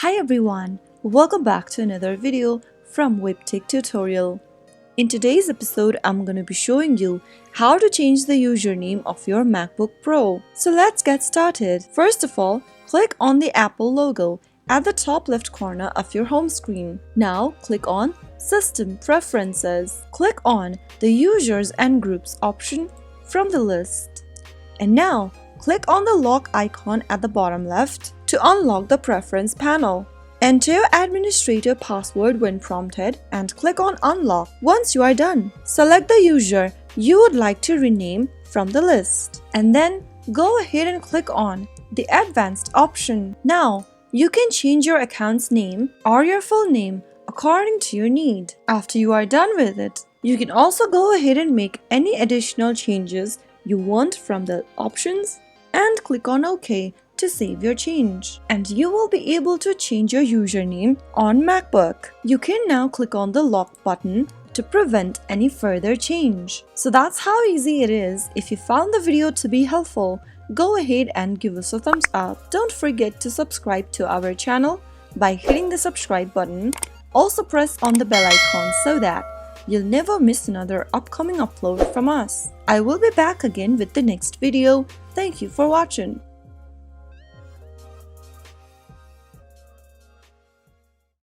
Hi everyone, welcome back to another video from Webtech Tutorial. In today's episode, I'm going to be showing you how to change the username of your MacBook Pro. So let's get started. First of all, click on the Apple logo at the top left corner of your home screen. Now click on System Preferences. Click on the Users and Groups option from the list. And now click on the lock icon at the bottom left to unlock the preference panel. Enter your administrator password when prompted and click on Unlock. Once you are done, select the user you would like to rename from the list and then go ahead and click on the Advanced option. Now, you can change your account's name or your full name according to your need. After you are done with it, you can also go ahead and make any additional changes you want from the options and click on OK to save your change. And you will be able to change your username on MacBook. You can now click on the lock button to prevent any further change. So that's how easy it is. If you found the video to be helpful, go ahead and give us a thumbs up. Don't forget to subscribe to our channel by hitting the subscribe button. Also press on the bell icon so that you'll never miss another upcoming upload from us. I will be back again with the next video. Thank you for watching.